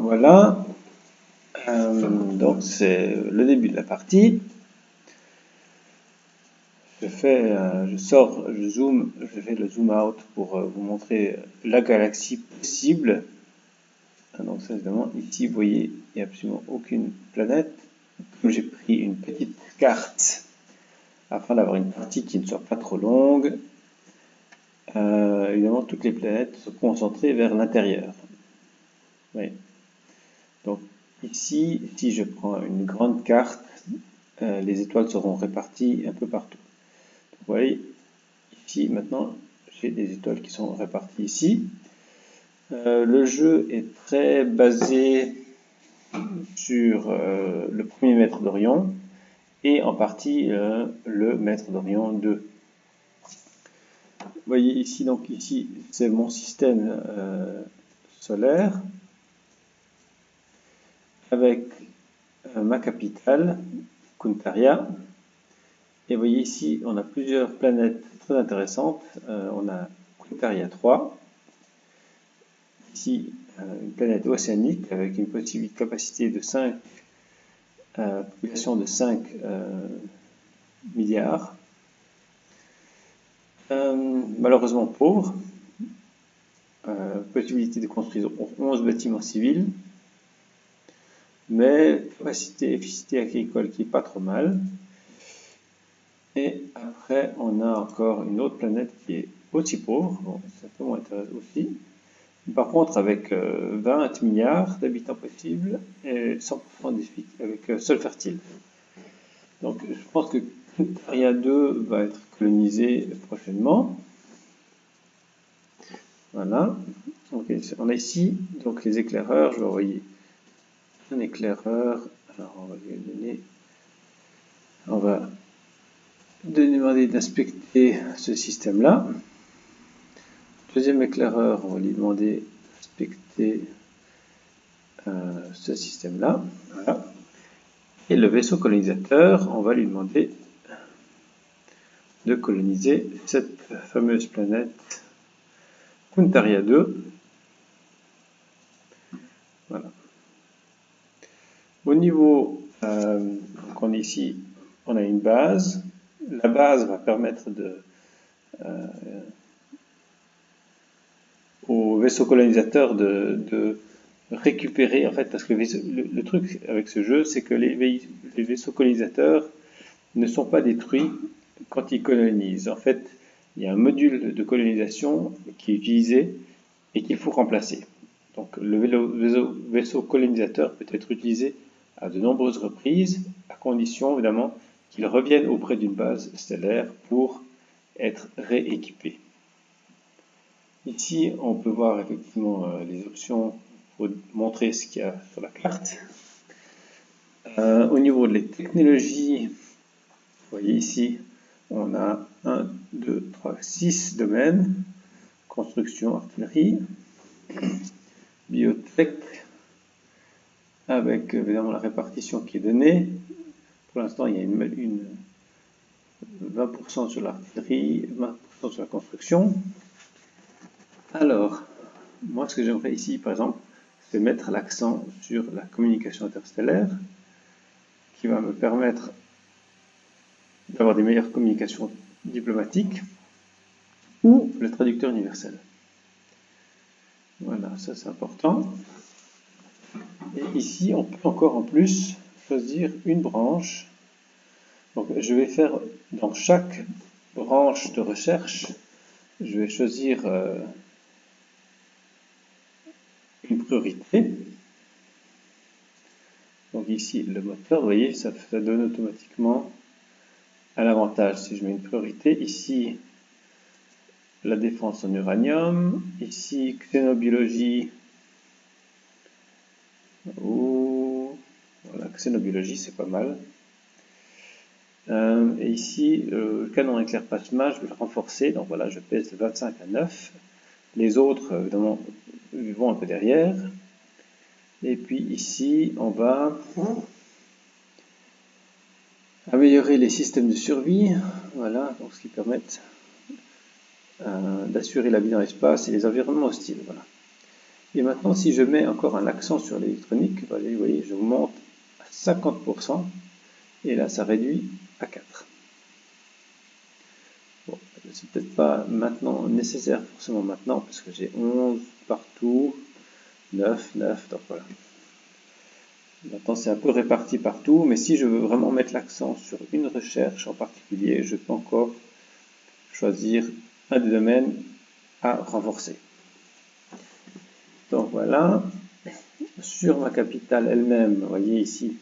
Voilà, donc c'est le début de la partie. Je fais le zoom out pour vous montrer la galaxie possible. Donc ça, évidemment, ici, vous voyez, il n'y a absolument aucune planète. J'ai pris une petite carte afin d'avoir une partie qui ne soit pas trop longue. Évidemment, toutes les planètes sont concentrées vers l'intérieur. Oui. Donc ici, si je prends une grande carte, les étoiles seront réparties un peu partout. Donc, vous voyez, ici, maintenant, j'ai des étoiles qui sont réparties ici. Le jeu est très basé sur le premier maître d'Orion et en partie le maître d'Orion 2. Vous voyez ici, donc ici, c'est mon système solaire avec ma capitale, Kuntaria. Et vous voyez ici, on a plusieurs planètes très intéressantes. On a Kuntaria 3. Ici, une planète océanique avec une possible capacité de 5, population de 5 milliards. Malheureusement pauvre. Possibilité de construire 11 bâtiments civils. Mais capacité efficacité agricole qui n'est pas trop mal. Et après, on a encore une autre planète qui est aussi pauvre. Bon, ça peut m'intéresser aussi. Par contre, avec 20 milliards d'habitants possibles et 100% avec sol fertile. Donc, je pense que Kuntaria 2 va être colonisé prochainement. Voilà. Donc, on a ici donc les éclaireurs. Je vais envoyer un éclaireur. Alors, on va lui donner. On va demander d'inspecter ce système-là. Deuxième éclaireur, on va lui demander d'inspecter ce système-là. Voilà. Et le vaisseau colonisateur, on va lui demander de coloniser cette fameuse planète Kuntaria 2. Voilà. Au niveau, donc on est ici, on a une base. La base va permettre au vaisseau colonisateur de récupérer, en fait, parce que le truc avec ce jeu, c'est que les vaisseaux colonisateurs ne sont pas détruits quand ils colonisent. En fait, il y a un module de colonisation qui est utilisé et qu'il faut remplacer. Donc le vaisseau colonisateur peut être utilisé à de nombreuses reprises, à condition évidemment qu'il revienne auprès d'une base stellaire pour être rééquipé. Ici, on peut voir effectivement les options pour montrer ce qu'il y a sur la carte. Au niveau des technologies, vous voyez ici, on a 1, 2, 3, 6 domaines. Construction, artillerie, biotech, avec évidemment la répartition qui est donnée. Pour l'instant, il y a une 20% sur l'artillerie, 20% sur la construction. Alors, moi ce que j'aimerais ici, par exemple, c'est mettre l'accent sur la communication interstellaire, qui va me permettre d'avoir des meilleures communications diplomatiques, ou le traducteur universel. Voilà, ça c'est important. Et ici, on peut encore en plus choisir une branche. Donc, je vais faire dans chaque branche de recherche, je vais choisir une priorité. Donc ici, le moteur, vous voyez, ça donne automatiquement un avantage. Si je mets une priorité, ici, la défense en uranium, ici, xénobiologie, voilà, xénobiologie, c'est pas mal. Et ici, le canon éclair plasma, je vais le renforcer, donc voilà, je pèse de 25 à 9. Les autres, évidemment, vont un peu derrière. Et puis ici, on va améliorer les systèmes de survie, voilà, donc ce qui permet d'assurer la vie dans l'espace et les environnements hostiles. Voilà. Et maintenant, si je mets encore un accent sur l'électronique, vous voyez, je monte à 50%, et là, ça réduit à 4. Bon, c'est peut-être pas maintenant nécessaire, forcément maintenant, parce que j'ai 11 partout, 9, donc voilà. Maintenant, c'est un peu réparti partout, mais si je veux vraiment mettre l'accent sur une recherche en particulier, je peux encore choisir un des domaines à renforcer. Donc voilà, sur ma capitale elle-même, vous voyez ici,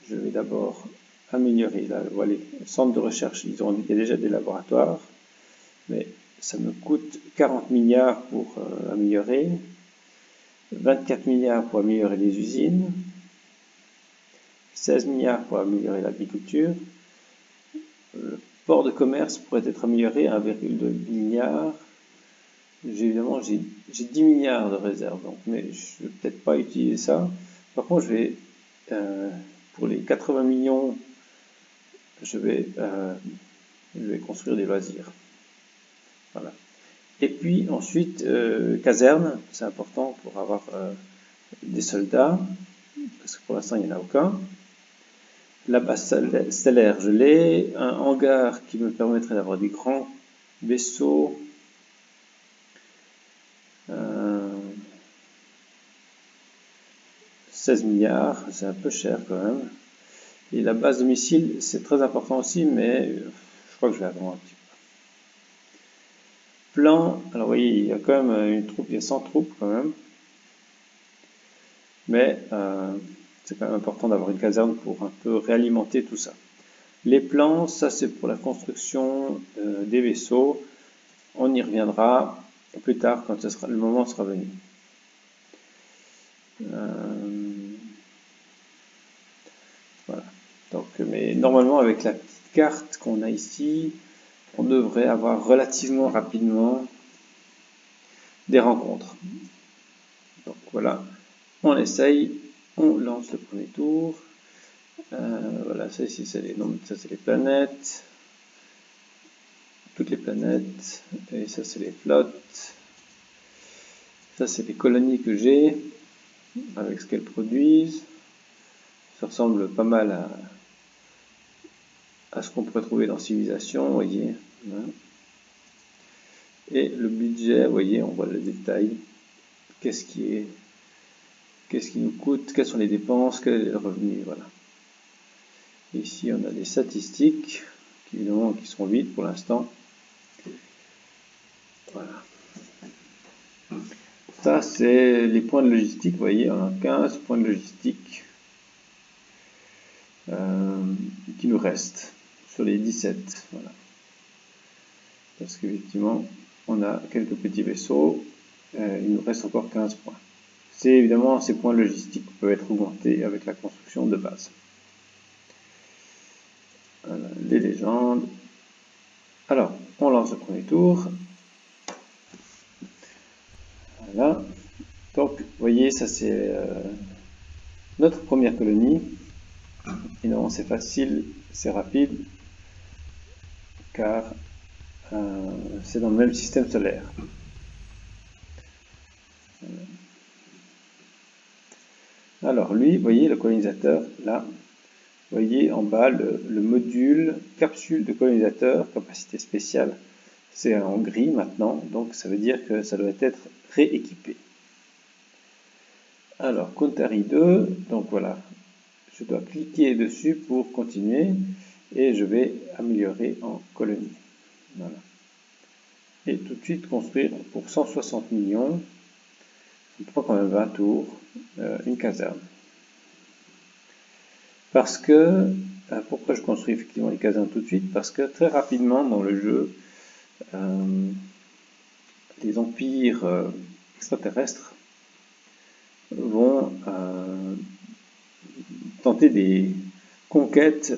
je vais d'abord améliorer. Là, voilà, le centre de recherche, il y a déjà des laboratoires, mais ça me coûte 40 milliards pour améliorer, 24 milliards pour améliorer les usines, 16 milliards pour améliorer l'agriculture. Le port de commerce pourrait être amélioré à 1,2 milliard. Évidemment, j'ai 10 milliards de réserves, donc, mais je ne vais peut-être pas utiliser ça. Par contre, pour les 80 millions, je vais construire des loisirs. Voilà. Et puis ensuite, caserne, c'est important pour avoir des soldats, parce que pour l'instant, il n'y en a aucun. La base stellaire, je l'ai. Un hangar qui me permettrait d'avoir des grands vaisseaux. 16 milliards, c'est un peu cher quand même. Et la base de missiles, c'est très important aussi, mais je crois que je vais attendre un petit peu. Plan, alors oui, il y a quand même une troupe, il y a 100 troupes quand même. Mais c'est quand même important d'avoir une caserne pour un peu réalimenter tout ça. Les plans, ça c'est pour la construction des vaisseaux. On y reviendra plus tard quand le moment sera venu. Voilà. Donc, mais normalement avec la petite carte qu'on a ici, on devrait avoir relativement rapidement des rencontres. Donc voilà, on essaye, on lance le premier tour. Voilà, ça ici c'est les planètes, toutes les planètes, et ça c'est les flottes. Ça c'est les colonies que j'ai, avec ce qu'elles produisent. Ça ressemble pas mal à ce qu'on pourrait trouver dans Civilisation, vous voyez. Et le budget, vous voyez, on voit le détail. Qu'est-ce qui nous coûte, quelles sont les dépenses, quel est le revenu, voilà. Ici, on a des statistiques, évidemment, qui sont vides pour l'instant. Voilà. Ça, c'est les points de logistique, vous voyez, on a 15 points de logistique qui nous restent sur les 17, voilà. Parce qu'effectivement, on a quelques petits vaisseaux, il nous reste encore 15 points. C'est évidemment, ces points logistiques peuvent être augmentés avec la construction de base. Voilà, les légendes. Alors, on lance le premier tour. Voilà. Donc, vous voyez, ça c'est notre première colonie. Évidemment, c'est facile, c'est rapide, car c'est dans le même système solaire. Alors, lui, vous voyez, le colonisateur, là, vous voyez en bas le module capsule de colonisateur, capacité spéciale. C'est en gris maintenant, donc ça veut dire que ça doit être rééquipé. Alors, Country 2, donc voilà, je dois cliquer dessus pour continuer et je vais améliorer en colonie. Voilà. Et tout de suite construire pour 160 millions, il prend quand même 20 tours, une caserne. Parce que, pourquoi je construis effectivement les casernes tout de suite? Parce que très rapidement dans le jeu, les empires extraterrestres vont tenter des conquêtes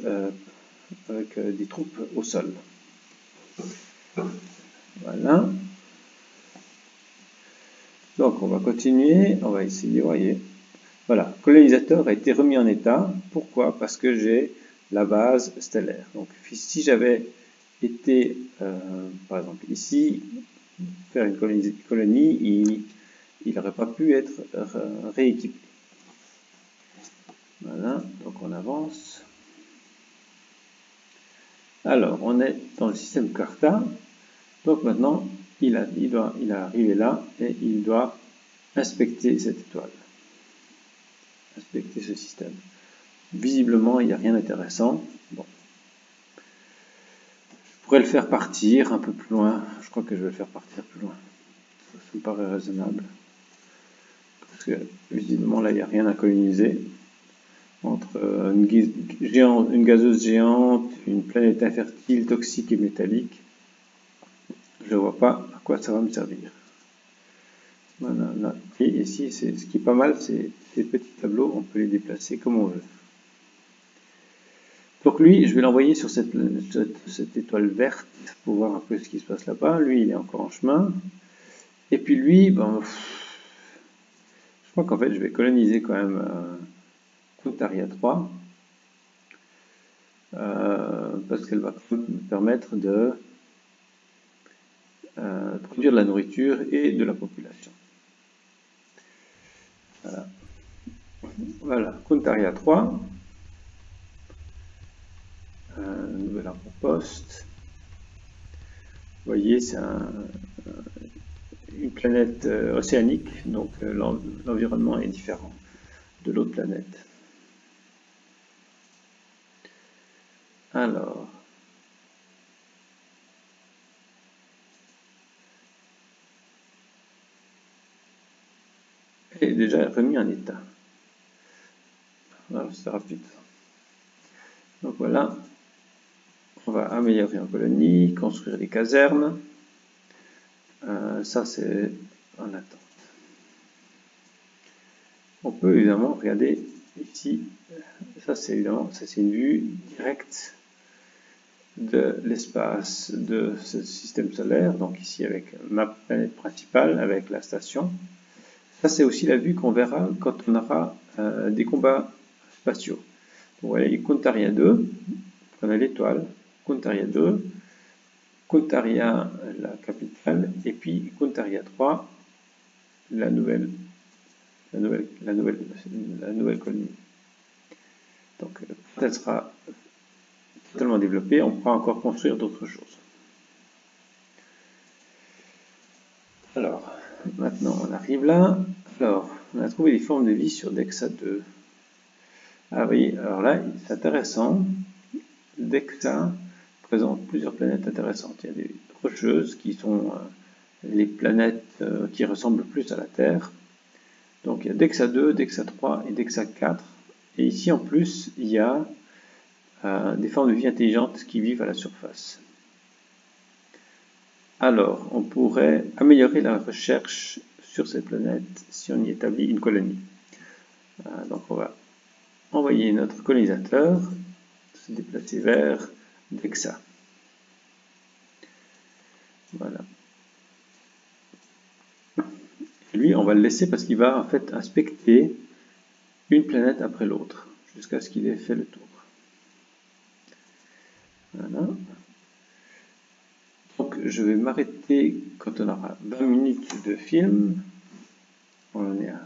avec des troupes au sol. Voilà. Donc on va continuer, on va essayer, vous voyez. Voilà, colonisateur a été remis en état. Pourquoi? Parce que j'ai la base stellaire. Donc si j'avais été, par exemple ici, faire une colonie, il n'aurait pas pu être rééquipé. Voilà, donc on avance. Alors, on est dans le système Carta. Donc maintenant, il est arrivé là et il doit inspecter cette étoile. Inspecter ce système. Visiblement, il n'y a rien d'intéressant. Bon. Je pourrais le faire partir un peu plus loin. Je crois que je vais le faire partir plus loin. Ça me paraît raisonnable. Parce que visiblement, là, il n'y a rien à coloniser. Entre une gazeuse géante, une planète infertile, toxique et métallique. Je ne vois pas à quoi ça va me servir. Voilà, là. Et ici, ce qui est pas mal, c'est ces petits tableaux, on peut les déplacer comme on veut. Donc lui, je vais l'envoyer sur cette étoile verte pour voir un peu ce qui se passe là-bas. Lui, il est encore en chemin. Et puis lui, ben, je crois qu'en fait, je vais coloniser quand même Kuntaria 3. Parce qu'elle va me permettre de produire de la nourriture et de la population. Voilà, voilà. Kuntaria 3. Nouvel avant-poste. Vous voyez, c'est une planète océanique, donc l'environnement est différent de l'autre planète. Alors, elle est déjà remis en état. Alors, c'est rapide. Donc voilà, on va améliorer en colonie, construire des casernes. Ça, c'est en attente. On peut évidemment regarder ici, ça c'est une vue directe de l'espace de ce système solaire, donc ici avec ma planète principale, avec la station. Ça c'est aussi la vue qu'on verra quand on aura des combats spatiaux. Donc voilà, il y a Kuntaria 2, on a l'étoile, Kuntaria 2, Kuntaria la capitale, et puis Kuntaria 3, la nouvelle colonie. Donc, quand elle sera totalement développée, on pourra encore construire d'autres choses. Alors, maintenant, on arrive là. Alors, on a trouvé des formes de vie sur Dexa 2. Ah oui, alors là, c'est intéressant. Dexa présente plusieurs planètes intéressantes. Il y a des rocheuses qui sont les planètes qui ressemblent plus à la Terre. Donc, il y a Dexa 2, Dexa 3 et Dexa 4. Et ici, en plus, il y a des formes de vie intelligentes qui vivent à la surface. Alors, on pourrait améliorer la recherche sur cette planète si on y établit une colonie. Donc, on va envoyer notre colonisateur se déplacer vers Dexa. Voilà. Et lui, on va le laisser parce qu'il va en fait inspecter une planète après l'autre jusqu'à ce qu'il ait fait le tour. Voilà. Donc, je vais m'arrêter quand on aura 20 minutes de film. On en est à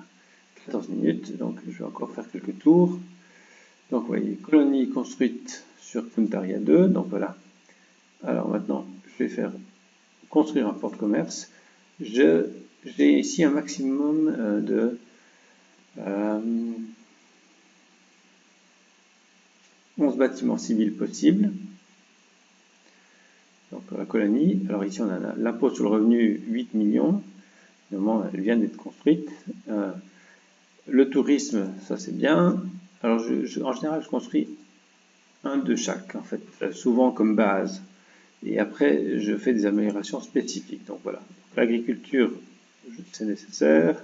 14 minutes, donc je vais encore faire quelques tours. Donc, vous voyez, colonie construite sur Kuntaria 2. Donc, voilà. Alors, maintenant, je vais faire construire un port de commerce. J'ai ici un maximum de 11 bâtiments civils possibles. Donc la colonie, alors ici on a l'impôt sur le revenu 8 millions, évidemment elle vient d'être construite. Le tourisme, ça c'est bien. Alors en général je construis un de chaque en fait, souvent comme base. Et après je fais des améliorations spécifiques. Donc voilà, l'agriculture c'est nécessaire,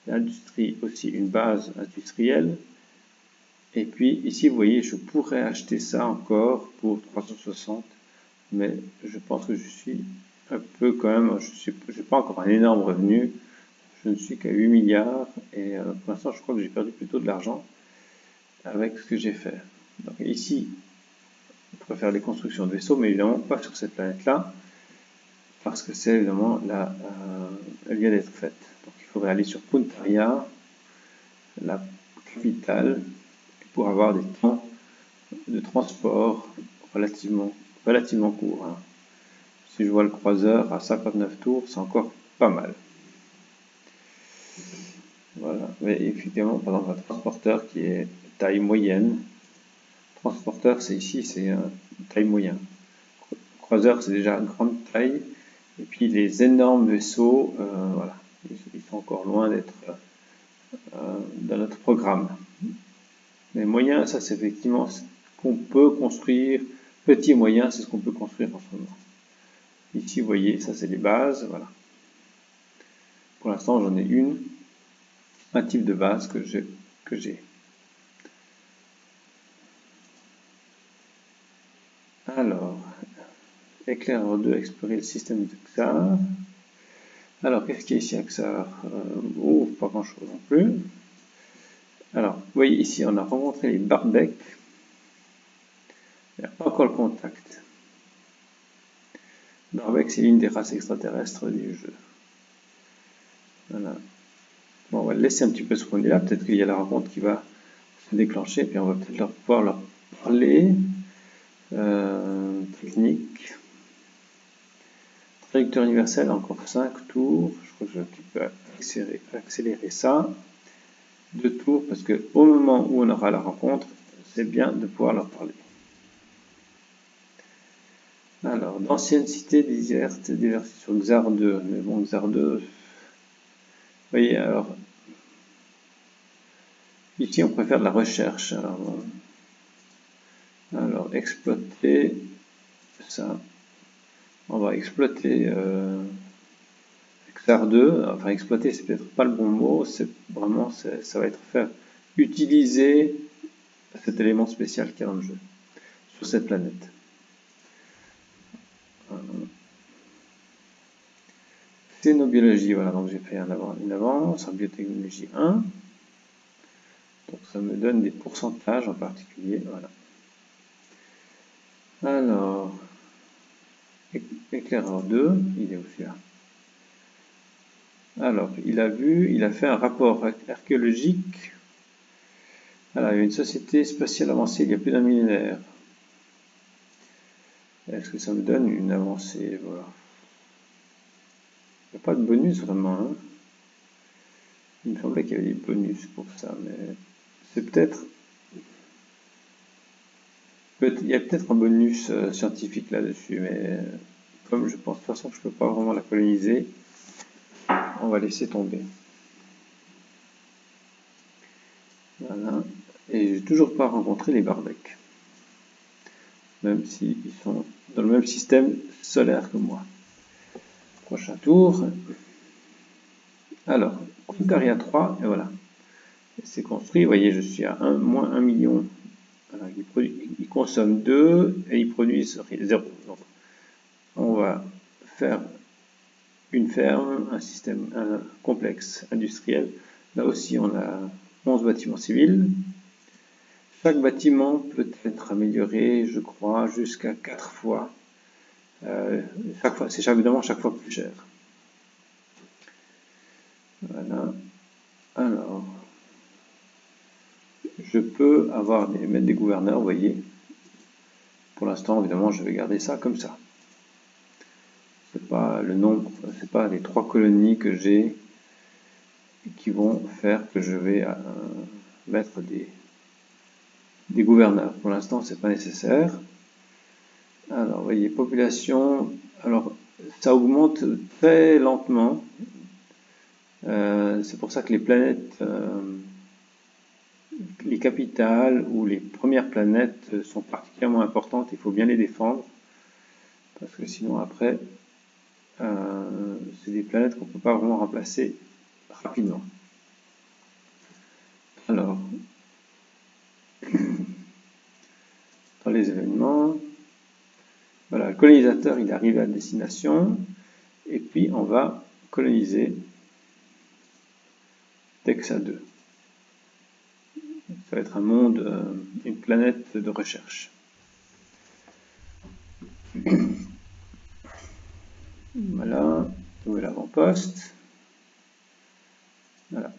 l'industrie aussi une base industrielle. Et puis ici vous voyez je pourrais acheter ça encore pour 360. Mais je pense que je suis un peu quand même, je n'ai pas encore un énorme revenu, je ne suis qu'à 8 milliards et pour l'instant je crois que j'ai perdu plutôt de l'argent avec ce que j'ai fait. Donc ici, on pourrait faire les constructions de vaisseaux, mais évidemment pas sur cette planète-là, parce que c'est évidemment là, elle vient d'être faite. Donc il faudrait aller sur Puntaria, la capitale, pour avoir des temps de transport relativement courts. Hein. Si je vois le croiseur à 59 tours, c'est encore pas mal. Voilà, mais effectivement, par exemple, un transporteur qui est taille moyenne, transporteur c'est ici, c'est taille moyenne. Croiseur c'est déjà une grande taille, et puis les énormes vaisseaux, voilà, ils sont encore loin d'être dans notre programme. Les moyens, ça c'est effectivement ce qu'on peut construire. Petit et moyen, c'est ce qu'on peut construire en ce moment. Ici, vous voyez, ça c'est les bases, voilà. Pour l'instant, j'en ai un type de base que j'ai. Alors, éclaireur 2, explorer le système de Xar. Alors, qu'est-ce qu'il y a ici à Xar? Pas grand-chose non plus. Alors, vous voyez ici, on a rencontré les Barbecs. Il n'y a pas encore le contact. Barbec, c'est l'une des races extraterrestres du jeu. Voilà. Bon, on va le laisser un petit peu ce qu'on est là. Peut-être qu'il y a la rencontre qui va se déclencher, puis on va peut-être pouvoir leur parler. Technique. Traducteur universel, encore 5 tours. Je crois que je peux accélérer ça. 2 tours, parce qu'au moment où on aura la rencontre, c'est bien de pouvoir leur parler. Alors, d'anciennes cités désertes déversées sur Xar 2. Mais bon, Xar 2... Vous voyez, alors... Ici, on préfère de la recherche. Alors exploiter ça. On va exploiter Xar 2. Enfin, exploiter, c'est peut-être pas le bon mot. C'est vraiment, ça va être faire utiliser cet élément spécial qu'il y a dans le jeu sur cette planète. Xénobiologie, voilà, donc j'ai fait une avance en biotechnologie 1. Donc ça me donne des pourcentages en particulier, voilà. Alors, éclaireur 2, il est aussi là. Alors, il a fait un rapport archéologique. Alors, il y a une société spatiale avancée il y a plus d'un millénaire. Est-ce que ça me donne une avancée? Voilà. Il n'y a pas de bonus vraiment. Hein. Il me semblait qu'il y avait des bonus pour ça, mais c'est peut-être... Il y a peut-être un bonus scientifique là-dessus, mais comme je pense de toute façon que je ne peux pas vraiment la coloniser, on va laisser tomber. Voilà. Et j'ai toujours pas rencontré les Barbecs. Même s'ils sont dans le même système solaire que moi. Prochain tour. Alors, Puntaria 3, et voilà. C'est construit, vous voyez, je suis à moins 1 million. Voilà, il consomme 2 et il produit 0. Donc, on va faire une ferme, un système complexe industriel. Là aussi, on a 11 bâtiments civils. Chaque bâtiment peut être amélioré, je crois, jusqu'à 4 fois. C'est évidemment chaque fois plus cher. Voilà. Alors, je peux mettre des gouverneurs, vous voyez. Pour l'instant, évidemment, je vais garder ça comme ça. C'est pas le nombre, c'est pas les 3 colonies que j'ai qui vont faire que je vais mettre des gouverneurs. Pour l'instant, c'est pas nécessaire. Alors, vous voyez, population. Alors, ça augmente très lentement. C'est pour ça que les planètes, les capitales ou les premières planètes sont particulièrement importantes. Il faut bien les défendre. Parce que sinon, après, c'est des planètes qu'on ne peut pas vraiment remplacer rapidement. Alors, dans les événements, voilà, le colonisateur, il arrive à destination, et puis on va coloniser Texa 2. Ça va être un monde, une planète de recherche. Voilà, nouvel avant-poste. Voilà.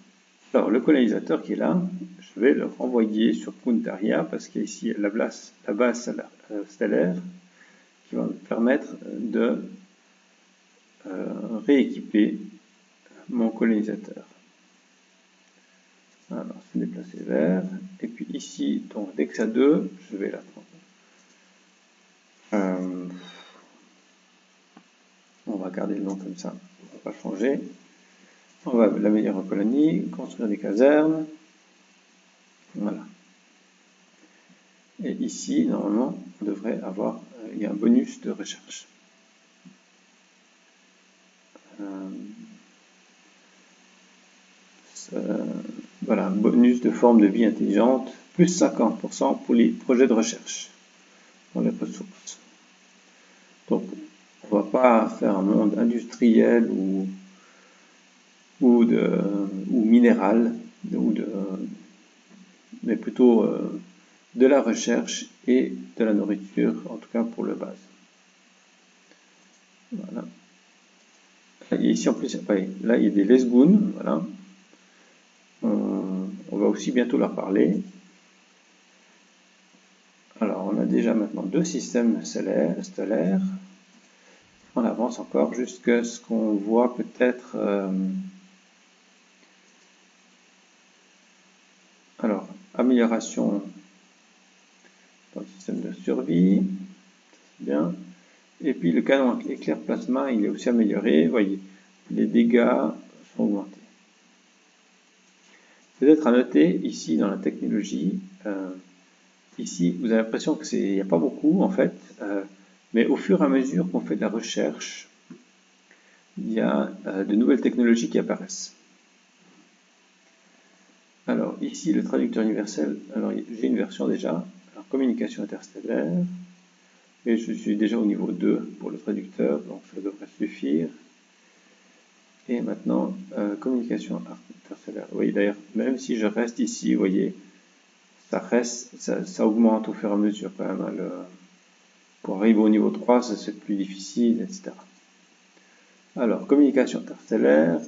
Alors, le colonisateur qui est là, je vais le renvoyer sur Puntaria parce qu'il y a ici la base stellaire qui va me permettre de rééquiper mon colonisateur. Alors, se déplacer vers. Et puis ici, donc Dexa 2, je vais la prendre. On va garder le nom comme ça, on va pas changer. On va l'améliorer en colonie, construire des casernes. Voilà. Et ici, normalement, on devrait avoir, il y a un bonus de recherche. Voilà, un bonus de forme de vie intelligente, plus 50% pour les projets de recherche dans les ressources. Donc, on ne va pas faire un monde industriel ou minéral, mais plutôt de la recherche et de la nourriture, en tout cas pour le base. Voilà. Et ici en plus, là il y a des lesgoons, voilà. On va aussi bientôt leur parler. Alors on a déjà maintenant 2 systèmes stellaires. On avance encore jusqu'à ce qu'on voit peut-être... alors, amélioration dans le système de survie, c'est bien. Et puis le canon éclair plasma, il est aussi amélioré. Vous voyez, les dégâts sont augmentés. Peut-être à noter ici dans la technologie, ici vous avez l'impression qu'il n'y a pas beaucoup en fait, mais au fur et à mesure qu'on fait de la recherche, il y a de nouvelles technologies qui apparaissent. Alors ici le traducteur universel, alors j'ai une version déjà, alors communication interstellaire, et je suis déjà au niveau 2 pour le traducteur, donc ça devrait suffire. Et maintenant, communication interstellaire. Vous voyez d'ailleurs, même si je reste ici, vous voyez, ça augmente au fur et à mesure quand même. Pour arriver au niveau 3, c'est plus difficile, etc. Alors, communication interstellaire,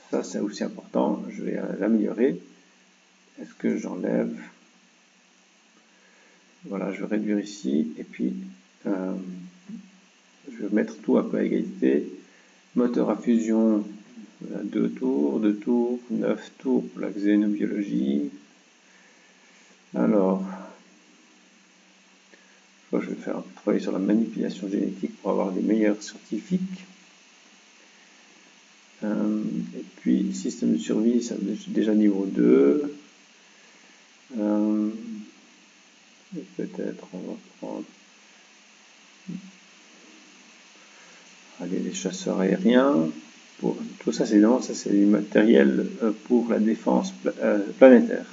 ça c'est aussi important, je vais l'améliorer. Est-ce que j'enlève? Voilà, je vais réduire ici, et puis je vais mettre tout un peu à égalité. Moteur à fusion, 2 tours, 9 tours pour la xénobiologie. Alors, je vais faire travailler sur la manipulation génétique pour avoir des meilleurs scientifiques. Et puis, système de survie, ça déjà niveau 2. Peut-être on va prendre... Allez, les chasseurs aériens. Tout ça, c'est du matériel pour la défense planétaire.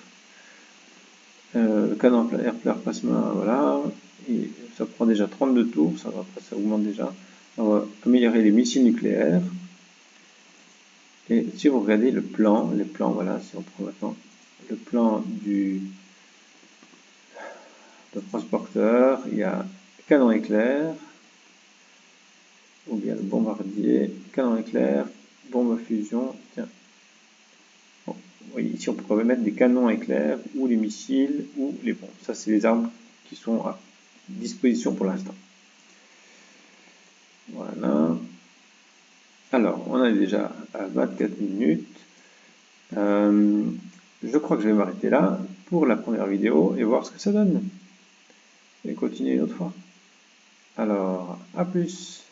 Canon air plasma, voilà. Et ça prend déjà 32 tours, après ça augmente déjà. On va améliorer les missiles nucléaires. Et si vous regardez les plans, voilà, si on prend maintenant le plan du transporteur, il y a canon éclair, ou bien le bombardier, canon éclair, bombe à fusion, tiens. Bon, oui, ici on pourrait mettre des canons éclairs, ou les missiles, ou les bombes. Ça, c'est les armes qui sont à disposition pour l'instant. Voilà. Alors, on est déjà à 24 minutes. Je crois que je vais m'arrêter là pour la première vidéo et voir ce que ça donne. Et continuer une autre fois. Alors, à plus.